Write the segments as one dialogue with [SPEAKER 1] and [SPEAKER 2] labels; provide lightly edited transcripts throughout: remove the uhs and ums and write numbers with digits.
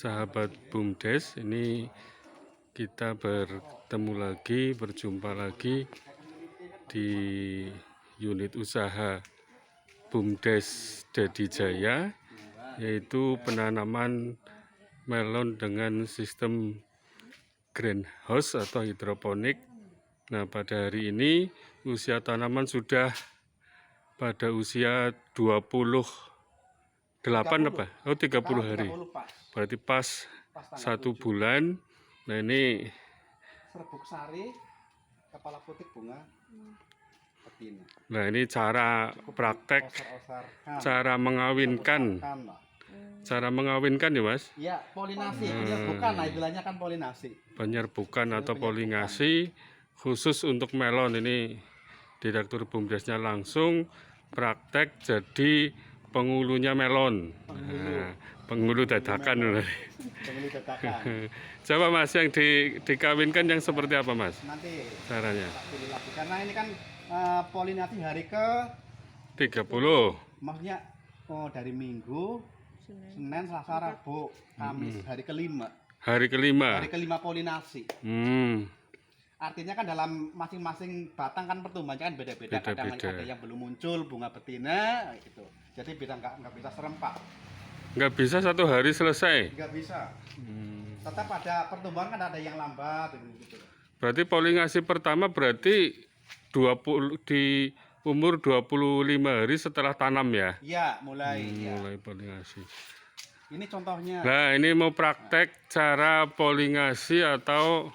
[SPEAKER 1] Sahabat BUMDes, ini kita berjumpa lagi di unit usaha BUMDes Dedy Jaya, yaitu penanaman melon dengan sistem greenhouse atau hidroponik. Nah, pada hari ini usia tanaman sudah pada usia 28 apa? Oh, 30 hari. Berarti pas 1 bulan. Nah, ini
[SPEAKER 2] serbuk sari, kepala putih bunga betina.
[SPEAKER 1] Nah, ini cara praktek cara mengawinkan. Cara mengawinkan ya, Mas?
[SPEAKER 2] Ya, polinasi, penyerbukan. Nah, istilahnya kan polinasi.
[SPEAKER 1] Penyerbukan atau polinasi khusus untuk melon. Ini Direktur BUMDesnya langsung praktek jadi pengulunya melon. Pengulu dadakan.
[SPEAKER 2] Pengulu dadakan.
[SPEAKER 1] Coba Mas, yang dikawinkan yang seperti apa, Mas?
[SPEAKER 2] Nanti
[SPEAKER 1] caranya.
[SPEAKER 2] Karena ini kan polinasi hari ke
[SPEAKER 1] 30.
[SPEAKER 2] Maksudnya dari Minggu, Senin, Selasa, Rabu, Kamis, hari kelima.
[SPEAKER 1] Hari kelima.
[SPEAKER 2] Hari kelima polinasi. Artinya kan dalam masing-masing batang kan pertumbuhannya kan beda-beda. Kadang ada yang belum muncul bunga betina gitu. Jadi nggak bisa serempak.
[SPEAKER 1] Nggak bisa satu hari selesai.
[SPEAKER 2] Nggak bisa. Tetap ada pertumbuhan kan ada yang lambat gitu.
[SPEAKER 1] Berarti polinasi pertama berarti 20 di umur 25 hari setelah tanam ya?
[SPEAKER 2] Iya, mulai.
[SPEAKER 1] Mulai polinasi.
[SPEAKER 2] Ini contohnya.
[SPEAKER 1] Nah, ini mau praktek cara polinasi atau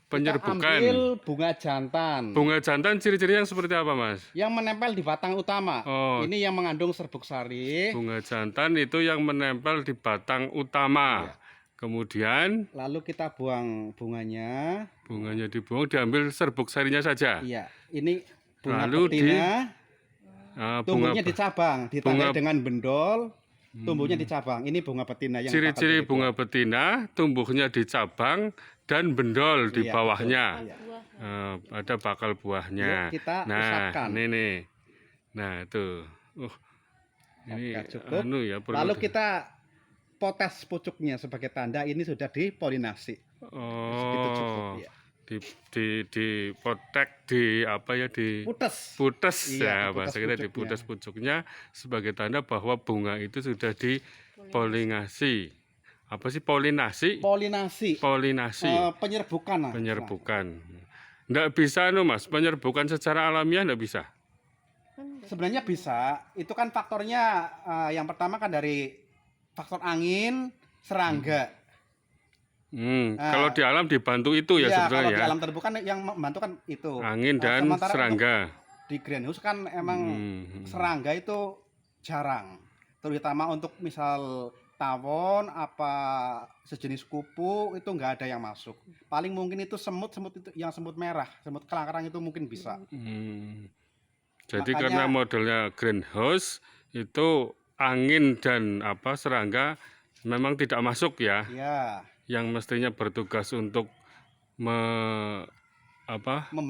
[SPEAKER 1] penyerbukan.
[SPEAKER 2] Kita ambil bunga jantan.
[SPEAKER 1] Bunga jantan ciri-ciri yang seperti apa, Mas?
[SPEAKER 2] Yang menempel di batang utama.
[SPEAKER 1] Oh.
[SPEAKER 2] Ini yang mengandung serbuk sari.
[SPEAKER 1] Bunga jantan itu yang menempel di batang utama. Ya. Kemudian
[SPEAKER 2] lalu kita buang bunganya.
[SPEAKER 1] Bunganya dibuang, diambil serbuk sarinya saja.
[SPEAKER 2] Iya. Ini bunga
[SPEAKER 1] lalu
[SPEAKER 2] betina. Tumbuhnya di cabang, ditandai dengan bendol. Tumbuhnya di cabang. Ini bunga betina yang
[SPEAKER 1] ciri-ciri bunga betina, tumbuhnya di cabang dan bendol di bawahnya. Ada bakal buahnya.
[SPEAKER 2] Yuk, kita
[SPEAKER 1] usapkan. Ini nih. Nah, itu. Ini
[SPEAKER 2] cukup.
[SPEAKER 1] Ya,
[SPEAKER 2] lalu kita potes pucuknya sebagai tanda ini sudah dipolinasi.
[SPEAKER 1] Itu
[SPEAKER 2] cukup, ya.
[SPEAKER 1] Di potek putes
[SPEAKER 2] iya,
[SPEAKER 1] ya, bahasa kita diputes pucuknya sebagai tanda bahwa bunga itu sudah dipolinasi. Apa sih polinasi?
[SPEAKER 2] Penyerbukan.
[SPEAKER 1] Nggak bisa Mas, penyerbukan secara alamiah nggak bisa.
[SPEAKER 2] Sebenarnya bisa. Itu kan faktornya yang pertama kan dari faktor angin, serangga.
[SPEAKER 1] Kalau di alam dibantu itu ya sebenarnya.
[SPEAKER 2] Kalau di alam terbuka yang membantu kan itu
[SPEAKER 1] angin dan serangga.
[SPEAKER 2] Di greenhouse kan emang serangga itu jarang, terutama untuk misal tawon apa sejenis kupu itu nggak ada yang masuk. Paling mungkin itu semut itu yang semut merah, semut kelangkarang itu mungkin bisa.
[SPEAKER 1] Jadi makanya, karena modelnya greenhouse itu angin dan serangga memang tidak masuk ya.
[SPEAKER 2] Iya.
[SPEAKER 1] Yang mestinya bertugas untuk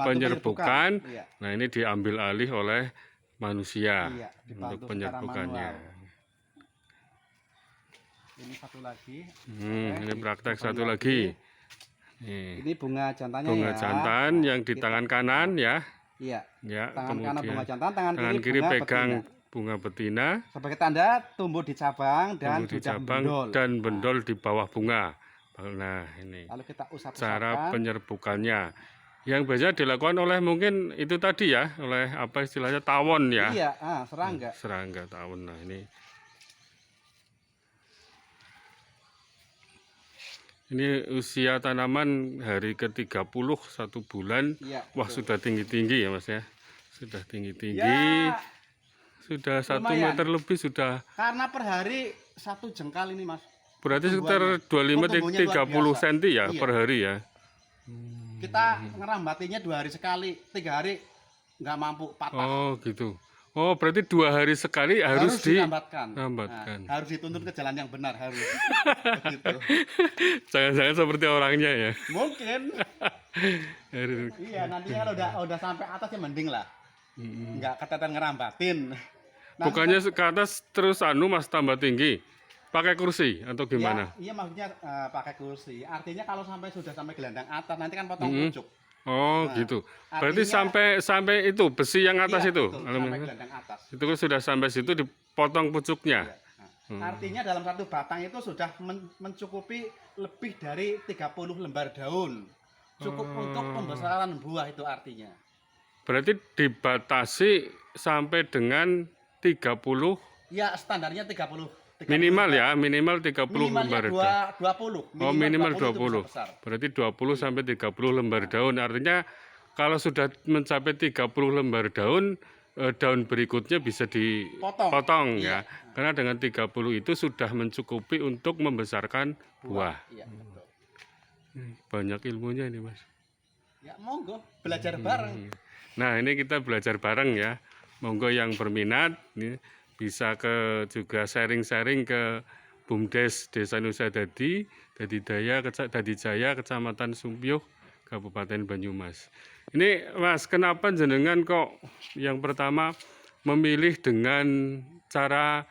[SPEAKER 1] penyerbukan.
[SPEAKER 2] Iya.
[SPEAKER 1] Nah, ini diambil alih oleh manusia untuk penyerbukannya.
[SPEAKER 2] Ini satu lagi.
[SPEAKER 1] Ini praktek satu lagi.
[SPEAKER 2] Ini bunga jantannya.
[SPEAKER 1] Bunga jantan yang di tangan kanan ya.
[SPEAKER 2] Iya.
[SPEAKER 1] Ya,
[SPEAKER 2] tangan
[SPEAKER 1] kemudian
[SPEAKER 2] kanan bunga jantan, tangan
[SPEAKER 1] kiri pegang bunga betina.
[SPEAKER 2] Sebagai tanda tumbuh di cabang dan
[SPEAKER 1] bendol di bawah bunga. Nah, ini
[SPEAKER 2] lalu kita
[SPEAKER 1] cara penyerbukannya yang biasanya dilakukan oleh mungkin itu tadi ya, oleh apa istilahnya tawon ya.
[SPEAKER 2] Iya, serangga.
[SPEAKER 1] Serangga tawon. Nah, ini usia tanaman hari ke-30 1 bulan. Ya, wah, sudah tinggi-tinggi ya Mas ya. Sudah tinggi-tinggi. Ya, sudah 1 meter lebih sudah.
[SPEAKER 2] Karena per hari 1 jengkal ini Mas.
[SPEAKER 1] Berarti sekitar 25-30 cm ya, per hari ya.
[SPEAKER 2] Kita ngerambatinya 2 hari sekali, 3 hari nggak mampu patah.
[SPEAKER 1] Oh gitu. Oh, berarti 2 hari sekali harus
[SPEAKER 2] dirambatkan.
[SPEAKER 1] Nah,
[SPEAKER 2] harus dituntun ke jalan yang benar harus. Gitu.
[SPEAKER 1] Jangan-jangan seperti orangnya ya.
[SPEAKER 2] Mungkin. Iya, nantinya kalau udah sampai atas ya mending lah. Nggak keteteran ngerambatin.
[SPEAKER 1] Bukannya ke atas terus Mas tambah tinggi. pakai kursi atau gimana?
[SPEAKER 2] Iya maksudnya pakai kursi. Artinya kalau sudah sampai gelandang atas nanti kan potong pucuk.
[SPEAKER 1] Oh
[SPEAKER 2] Nah,
[SPEAKER 1] gitu. Berarti
[SPEAKER 2] artinya
[SPEAKER 1] sampai itu besi yang atas
[SPEAKER 2] iya,
[SPEAKER 1] itu,
[SPEAKER 2] betul, sampai
[SPEAKER 1] aluminium.
[SPEAKER 2] gelandang atas.
[SPEAKER 1] Itu kan sudah sampai situ dipotong pucuknya.
[SPEAKER 2] Iya. Nah, artinya dalam satu batang itu sudah mencukupi lebih dari 30 lembar daun. Cukup untuk pembesaran buah itu artinya.
[SPEAKER 1] Berarti dibatasi sampai dengan 30
[SPEAKER 2] Ya standarnya 30
[SPEAKER 1] minimal
[SPEAKER 2] lembar.
[SPEAKER 1] ya, minimal 30 lembar daun.
[SPEAKER 2] 20.
[SPEAKER 1] Oh, minimal 20.
[SPEAKER 2] itu bisa besar.
[SPEAKER 1] Berarti 20 sampai 30 lembar daun. Artinya kalau sudah mencapai 30 lembar daun, daun berikutnya bisa dipotong ya. Karena dengan 30 itu sudah mencukupi untuk membesarkan buah.
[SPEAKER 2] Iya, betul.
[SPEAKER 1] Banyak ilmunya ini, Mas.
[SPEAKER 2] Ya monggo belajar bareng.
[SPEAKER 1] Nah, ini kita belajar bareng ya. Monggo yang berminat ini bisa juga sharing-sharing ke BUMDes Desa Nusa Dadi, Dadi Jaya, Kecamatan Sumpiyuh, Kabupaten Banyumas. Ini Mas, kenapa jenengan kok yang pertama memilih dengan cara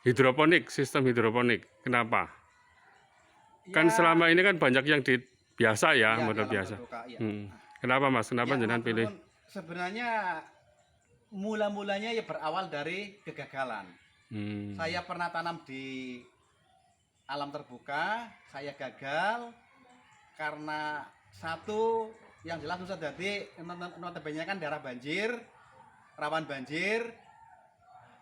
[SPEAKER 1] hidroponik, sistem hidroponik? Kenapa? Kan selama ini kan banyak yang biasa ya, model biasa. Kenapa Mas? Kenapa jenengan pilih?
[SPEAKER 2] Sebenarnya mula-mulanya ya berawal dari kegagalan. Saya pernah tanam di alam terbuka, saya gagal karena satu yang jelas Nusa Dadi notabene kan daerah banjir, rawan banjir.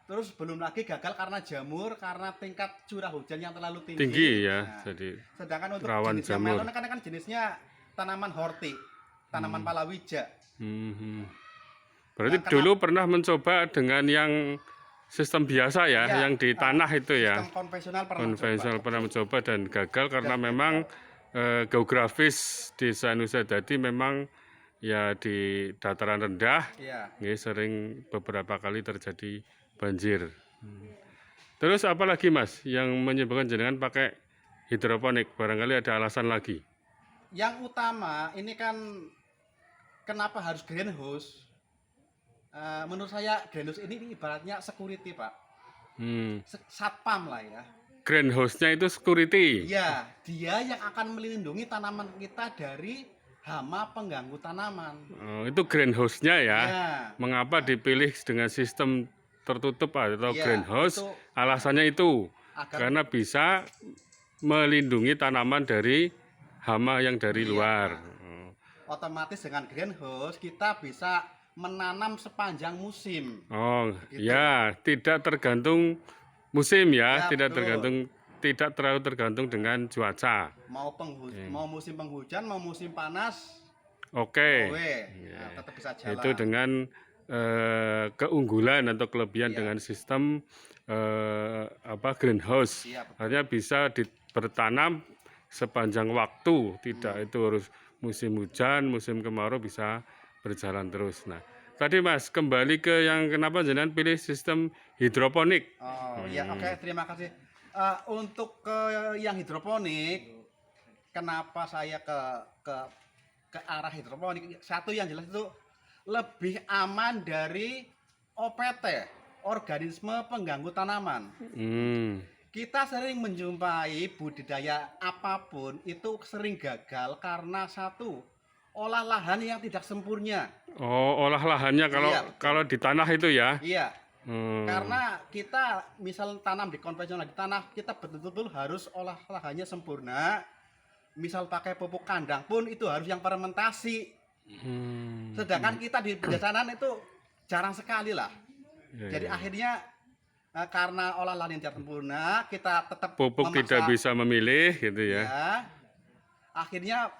[SPEAKER 2] Terus belum lagi gagal karena jamur, karena tingkat curah hujan yang terlalu tinggi.
[SPEAKER 1] Tinggi ya,
[SPEAKER 2] Nah,
[SPEAKER 1] jadi
[SPEAKER 2] sedangkan untuk
[SPEAKER 1] rawan
[SPEAKER 2] jenisnya
[SPEAKER 1] jamur.
[SPEAKER 2] melon kan jenisnya tanaman horti, tanaman palawija.
[SPEAKER 1] Berarti
[SPEAKER 2] Nah,
[SPEAKER 1] dulu pernah mencoba dengan yang sistem biasa ya, yang di tanah itu ya.
[SPEAKER 2] Sistem konvensional
[SPEAKER 1] pernah mencoba dan gagal karena memang geografis Desa Nusa Dadi memang ya di dataran rendah, sering beberapa kali terjadi banjir. Terus apa lagi Mas yang menyebabkan jenengan pakai hidroponik? Barangkali ada alasan lagi.
[SPEAKER 2] Yang utama ini kan kenapa harus greenhouse? Menurut saya greenhouse ini ibaratnya security Pak, satpam lah ya.
[SPEAKER 1] Greenhouse-nya itu security.
[SPEAKER 2] Iya, dia yang akan melindungi tanaman kita dari hama pengganggu tanaman.
[SPEAKER 1] Oh, itu greenhouse-nya ya.
[SPEAKER 2] Ya.
[SPEAKER 1] Mengapa dipilih dengan sistem tertutup atau
[SPEAKER 2] Ya,
[SPEAKER 1] greenhouse? Alasannya itu karena bisa melindungi tanaman dari hama yang dari luar.
[SPEAKER 2] Otomatis dengan greenhouse kita bisa menanam sepanjang musim.
[SPEAKER 1] Oh, ya, tidak tergantung musim ya, tidak terlalu tergantung dengan cuaca.
[SPEAKER 2] Mau musim penghujan, mau musim panas.
[SPEAKER 1] Oke.
[SPEAKER 2] Tetap bisa jalan.
[SPEAKER 1] Itu dengan keunggulan atau kelebihan dengan sistem greenhouse. Artinya bisa bertanam sepanjang waktu, tidak itu harus musim hujan, musim kemarau bisa berjalan terus. Nah, tadi Mas kembali ke yang kenapa jangan pilih sistem hidroponik.
[SPEAKER 2] Oke, terima kasih. Untuk yang hidroponik, kenapa saya ke arah hidroponik? Satu yang jelas itu lebih aman dari OPT, organisme pengganggu tanaman. Kita sering menjumpai budidaya apapun itu sering gagal karena satu, olah lahan yang tidak sempurna.
[SPEAKER 1] Oh, olah lahannya kalau di tanah itu ya?
[SPEAKER 2] Iya. Karena kita misal tanam di konvensional di tanah, kita betul-betul harus olah lahannya sempurna. Misal pakai pupuk kandang pun itu harus yang fermentasi. Sedangkan kita di pedesaan itu jarang sekali lah. Jadi akhirnya karena olah lahan yang tidak sempurna, kita tetap
[SPEAKER 1] pupuk tidak bisa memilih gitu ya.
[SPEAKER 2] Akhirnya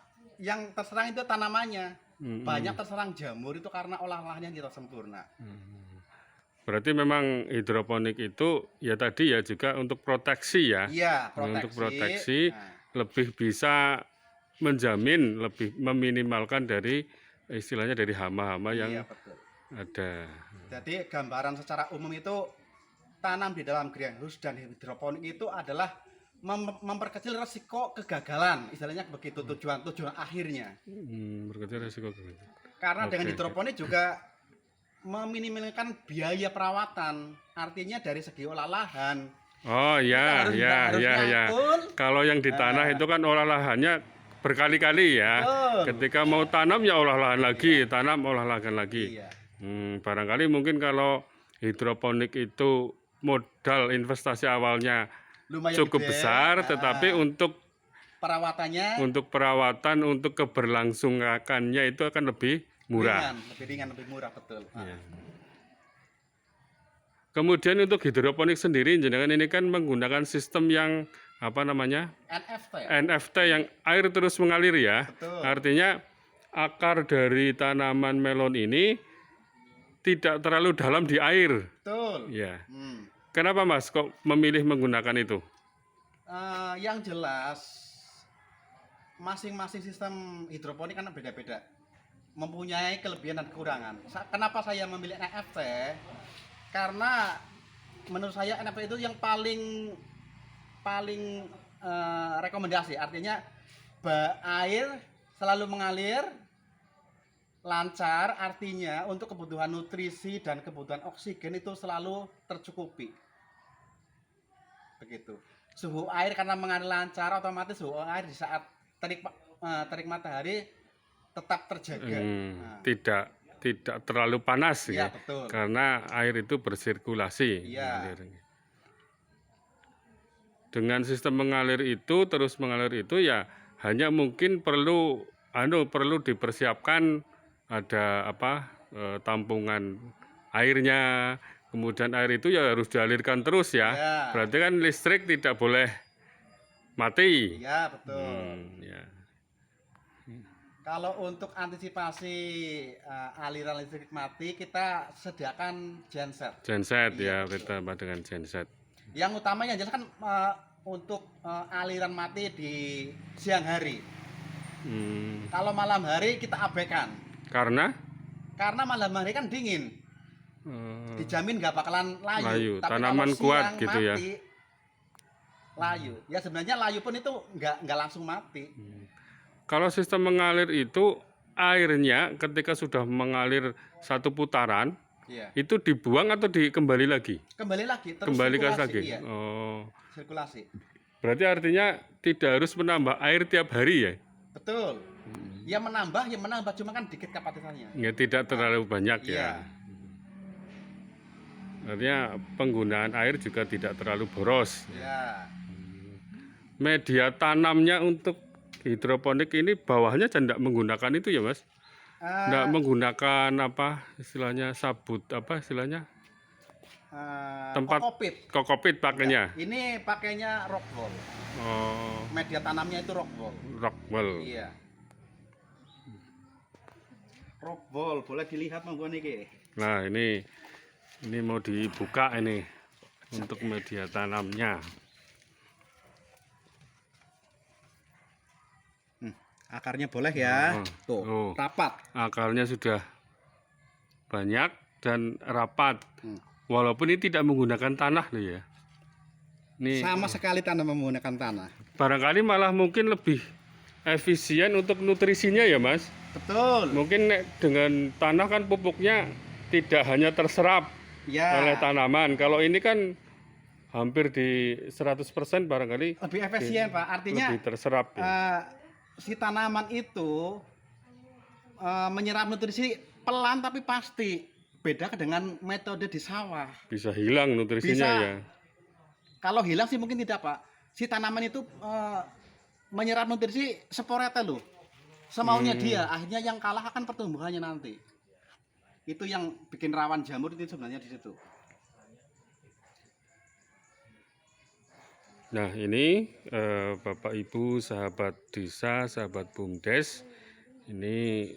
[SPEAKER 2] yang terserang itu tanamannya. Banyak terserang jamur itu karena olah lahan yang tidak sempurna.
[SPEAKER 1] Berarti memang hidroponik itu ya tadi ya juga untuk proteksi ya.
[SPEAKER 2] Iya, proteksi.
[SPEAKER 1] Untuk proteksi lebih bisa menjamin, lebih meminimalkan dari istilahnya dari hama-hama yang ada.
[SPEAKER 2] Jadi gambaran secara umum itu tanam di dalam greenhouse dan hidroponik itu adalah memperkecil resiko kegagalan, istilahnya begitu tujuan akhirnya.
[SPEAKER 1] Berkecil resiko kegagalan.
[SPEAKER 2] Karena dengan hidroponik juga meminimalkan biaya perawatan, artinya dari segi olah lahan
[SPEAKER 1] Oh ya, ya,
[SPEAKER 2] harus
[SPEAKER 1] ya, ya.
[SPEAKER 2] nyangkul.
[SPEAKER 1] Kalau yang di tanah itu kan olah lahannya berkali-kali ya.
[SPEAKER 2] Betul.
[SPEAKER 1] Ketika mau tanam ya olah lahan lagi, tanam olah lahan lagi.
[SPEAKER 2] Iya.
[SPEAKER 1] Barangkali mungkin kalau hidroponik itu modal investasi awalnya
[SPEAKER 2] Lumayan
[SPEAKER 1] cukup
[SPEAKER 2] gede.
[SPEAKER 1] besar, tetapi untuk
[SPEAKER 2] Perawatannya
[SPEAKER 1] perawatan, untuk keberlangsungannya itu akan lebih murah.
[SPEAKER 2] ringan, lebih murah, betul.
[SPEAKER 1] Ya. Kemudian untuk hidroponik sendiri, jenengan ini kan menggunakan sistem yang apa namanya?
[SPEAKER 2] NFT.
[SPEAKER 1] NFT yang air terus mengalir ya.
[SPEAKER 2] Betul.
[SPEAKER 1] Artinya akar dari tanaman melon ini tidak terlalu dalam di air.
[SPEAKER 2] Betul.
[SPEAKER 1] Ya.
[SPEAKER 2] Hmm.
[SPEAKER 1] Kenapa Mas kok memilih menggunakan itu?
[SPEAKER 2] Yang jelas masing-masing sistem hidroponik kan beda-beda, mempunyai kelebihan dan kekurangan. Kenapa saya memilih NFT? Karena menurut saya NFT itu yang paling rekomendasi. Artinya air selalu mengalir lancar, artinya untuk kebutuhan nutrisi dan kebutuhan oksigen itu selalu tercukupi. Begitu. Suhu air karena mengalir lancar, otomatis suhu air di saat terik matahari tetap terjaga.
[SPEAKER 1] Tidak terlalu panas ya,
[SPEAKER 2] betul.
[SPEAKER 1] Karena air itu bersirkulasi.
[SPEAKER 2] Iya.
[SPEAKER 1] Dengan sistem mengalir itu terus mengalir itu ya hanya mungkin perlu dipersiapkan ada tampungan airnya, kemudian air itu ya harus dialirkan terus ya. Berarti kan listrik tidak boleh mati.
[SPEAKER 2] Iya, betul.
[SPEAKER 1] Ya.
[SPEAKER 2] Kalau untuk antisipasi aliran listrik mati, kita sediakan genset.
[SPEAKER 1] Genset ya, kita dengan genset.
[SPEAKER 2] Yang utamanya jelas kan untuk aliran mati di siang hari. Kalau malam hari kita abaikan.
[SPEAKER 1] Karena
[SPEAKER 2] malam hari kan dingin. Dijamin nggak bakalan layu. Tapi
[SPEAKER 1] tanaman
[SPEAKER 2] kalau
[SPEAKER 1] kuat
[SPEAKER 2] siang
[SPEAKER 1] gitu
[SPEAKER 2] mati,
[SPEAKER 1] ya.
[SPEAKER 2] Layu. Ya sebenarnya layu pun itu nggak langsung mati.
[SPEAKER 1] Kalau sistem mengalir itu airnya ketika sudah mengalir satu putaran, itu dibuang atau dikembali lagi?
[SPEAKER 2] Kembali lagi. Terus
[SPEAKER 1] kembali lagi.
[SPEAKER 2] Iya.
[SPEAKER 1] Oh.
[SPEAKER 2] Sirkulasi.
[SPEAKER 1] Berarti artinya tidak harus menambah air tiap hari ya?
[SPEAKER 2] Betul. Ya menambah, cuma kan dikit kapasitasnya.
[SPEAKER 1] Ya tidak terlalu banyak ya. Artinya penggunaan air juga tidak terlalu boros.
[SPEAKER 2] Ya.
[SPEAKER 1] Media tanamnya untuk hidroponik ini bawahnya tidak menggunakan itu ya Mas? Tidak menggunakan istilahnya sabut tempat kokopit pakainya.
[SPEAKER 2] Ya, ini pakainya rockwool.
[SPEAKER 1] Oh.
[SPEAKER 2] Media tanamnya itu rockwool.
[SPEAKER 1] Rockwool.
[SPEAKER 2] Iya. Rockwool boleh dilihat monggo niki.
[SPEAKER 1] Nah ini mau dibuka ini untuk media tanamnya.
[SPEAKER 2] Akarnya boleh ya. Tuh, rapat.
[SPEAKER 1] Akarnya sudah banyak dan rapat. Walaupun ini tidak menggunakan tanah loh ya. Ini
[SPEAKER 2] sama sekali tanah menggunakan tanah.
[SPEAKER 1] Barangkali malah mungkin lebih efisien untuk nutrisinya ya Mas.
[SPEAKER 2] Betul.
[SPEAKER 1] Mungkin dengan tanah kan pupuknya tidak hanya terserap oleh tanaman. Kalau ini kan hampir di 100% barangkali
[SPEAKER 2] lebih efisien Pak. Artinya
[SPEAKER 1] lebih terserap.
[SPEAKER 2] Si tanaman itu menyerap nutrisi pelan tapi pasti. Beda dengan metode di sawah.
[SPEAKER 1] Bisa hilang nutrisinya ya.
[SPEAKER 2] Kalau hilang sih mungkin tidak Pak. Si tanaman itu menyerap nutrisi seporete loh. Semaunya dia. Akhirnya yang kalah akan pertumbuhannya nanti. Itu yang bikin rawan jamur itu sebenarnya di situ.
[SPEAKER 1] Nah ini Bapak Ibu sahabat desa, sahabat BUMDes, ini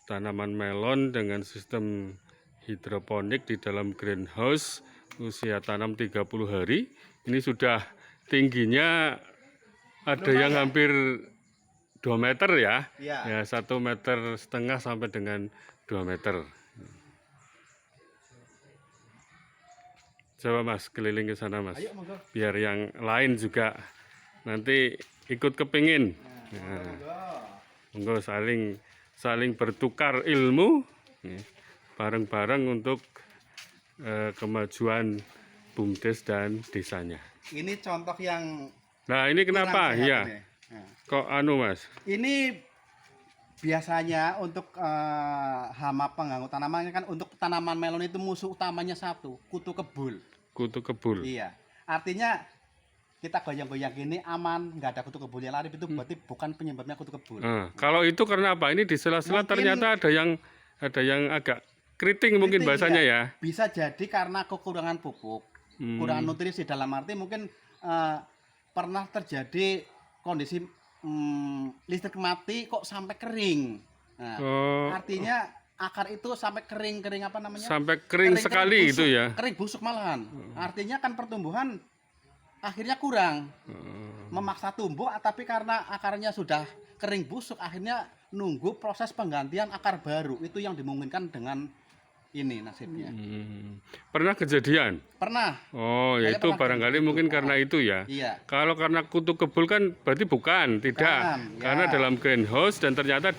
[SPEAKER 1] tanaman melon dengan sistem hidroponik di dalam greenhouse, usia tanam 30 hari. Ini sudah tingginya ada yang hampir 2 meter ya, ya 1,5 meter sampai dengan 2 meter. Coba Mas keliling ke sana Mas.
[SPEAKER 2] Ayo,
[SPEAKER 1] biar yang lain juga nanti ikut kepingin. Monggo saling bertukar ilmu bareng-bareng untuk kemajuan BUMDes dan desanya.
[SPEAKER 2] Ini contoh yang
[SPEAKER 1] Nah, ini kenapa?
[SPEAKER 2] kurang sehat
[SPEAKER 1] Ya,
[SPEAKER 2] ini. Nah,
[SPEAKER 1] kok anu Mas?
[SPEAKER 2] ini biasanya untuk hama pengganggu tanaman kan, untuk tanaman melon itu musuh utamanya satu, kutu kebul.
[SPEAKER 1] Kutu kebul.
[SPEAKER 2] Iya. Artinya kita goyang-goyang gini aman, nggak ada kutu kebul yang lari, itu berarti bukan penyebabnya kutu kebul.
[SPEAKER 1] Kalau itu karena apa? Ini di sela-sela
[SPEAKER 2] Mungkin-
[SPEAKER 1] ternyata ada yang agak keriting mungkin
[SPEAKER 2] Keriting,
[SPEAKER 1] bahasanya
[SPEAKER 2] iya.
[SPEAKER 1] ya.
[SPEAKER 2] Bisa jadi karena kekurangan pupuk, kurangan nutrisi, dalam arti mungkin pernah terjadi kondisi listrik mati kok sampai kering. Nah,
[SPEAKER 1] Oh,
[SPEAKER 2] artinya akar itu sampai kering apa namanya?
[SPEAKER 1] sampai kering sekali
[SPEAKER 2] busuk,
[SPEAKER 1] itu ya.
[SPEAKER 2] Kering busuk malahan. Artinya kan pertumbuhan akhirnya kurang. Memaksa tumbuh, tapi karena akarnya sudah kering busuk, akhirnya nunggu proses penggantian akar baru. Itu yang dimungkinkan dengan ini nasibnya.
[SPEAKER 1] Pernah kejadian?
[SPEAKER 2] Pernah.
[SPEAKER 1] Oh,
[SPEAKER 2] Saya
[SPEAKER 1] yaitu
[SPEAKER 2] pernah
[SPEAKER 1] barangkali
[SPEAKER 2] gitu.
[SPEAKER 1] mungkin karena itu ya.
[SPEAKER 2] Iya.
[SPEAKER 1] Kalau karena kutu kebul kan berarti bukan, tidak.
[SPEAKER 2] Bukan, ya.
[SPEAKER 1] Karena dalam greenhouse dan ternyata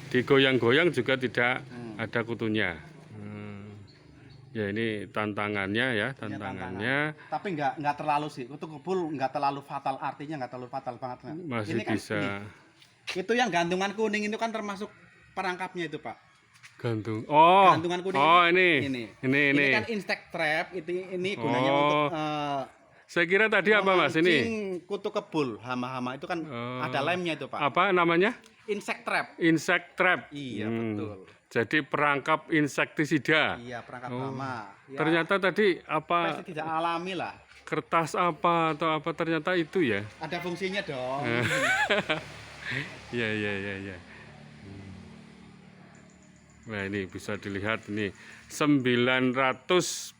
[SPEAKER 1] digoyang-goyang juga tidak ada kutunya. Ya ini tantangannya ya, tantangannya.
[SPEAKER 2] Tapi nggak terlalu sih. Kutu kebul nggak terlalu fatal, artinya nggak terlalu fatal banget. Nah,
[SPEAKER 1] Masih
[SPEAKER 2] ini kan
[SPEAKER 1] bisa
[SPEAKER 2] itu yang gantungan kuning itu kan termasuk perangkapnya itu, Pak.
[SPEAKER 1] gantung. Oh,
[SPEAKER 2] Gantungan kuning
[SPEAKER 1] oh
[SPEAKER 2] ini.
[SPEAKER 1] ini.
[SPEAKER 2] kan insect trap, ini gunanya untuk
[SPEAKER 1] Saya kira tadi apa Mas ini?
[SPEAKER 2] memancing kutu kebul, hama-hama itu kan ada lemnya itu, Pak.
[SPEAKER 1] Apa namanya?
[SPEAKER 2] Insect trap.
[SPEAKER 1] Insect trap.
[SPEAKER 2] Iya, betul.
[SPEAKER 1] Jadi perangkap insektisida.
[SPEAKER 2] Iya, perangkap hama. Ya,
[SPEAKER 1] Ternyata tadi apa
[SPEAKER 2] pestisida alami lah.
[SPEAKER 1] kertas apa atau apa ternyata itu ya?
[SPEAKER 2] Ada fungsinya dong.
[SPEAKER 1] Ya. Nah ini bisa dilihat ini 900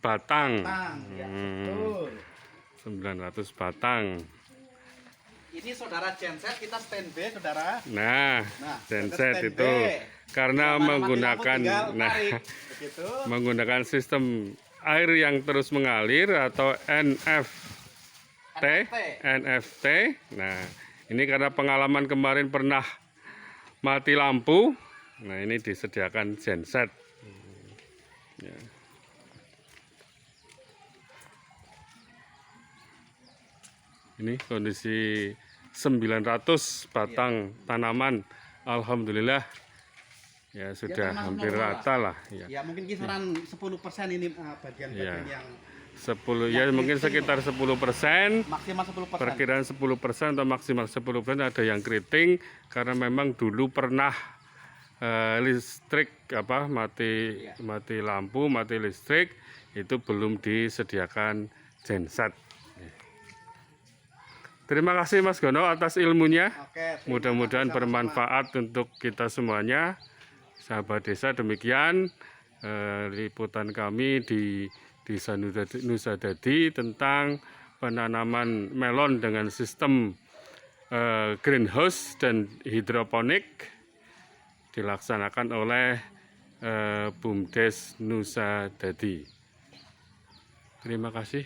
[SPEAKER 1] batang.
[SPEAKER 2] Ya, betul.
[SPEAKER 1] 900 batang.
[SPEAKER 2] Ini saudara genset kita standby, saudara.
[SPEAKER 1] Nah, genset
[SPEAKER 2] standby.
[SPEAKER 1] itu karena
[SPEAKER 2] Mana-mana mati lampu, tinggal tarik. Begitu.
[SPEAKER 1] menggunakan sistem air yang terus mengalir atau NFT. Nah, ini karena pengalaman kemarin pernah mati lampu. Nah, ini disediakan genset. Ya. Ini kondisi 900 batang tanaman. Alhamdulillah ya sudah
[SPEAKER 2] termasuk
[SPEAKER 1] hampir
[SPEAKER 2] normal
[SPEAKER 1] rata lah ya.
[SPEAKER 2] Ya, mungkin kisaran 10% ini bagian-bagian yang
[SPEAKER 1] 10 ya mungkin sekitar 10%,
[SPEAKER 2] maksimal 10%.
[SPEAKER 1] perkiraan 10% atau maksimal 10%. Ada yang keriting karena memang dulu pernah listrik mati lampu, mati listrik, itu belum disediakan genset. Terima kasih Mas Gono atas ilmunya.
[SPEAKER 2] Oke,
[SPEAKER 1] Mudah-mudahan bermanfaat untuk kita semuanya. Sahabat desa, demikian liputan kami di Desa Nusa Dadi tentang penanaman melon dengan sistem greenhouse dan hidroponik dilaksanakan oleh BUMDes Nusa Dadi. Terima kasih.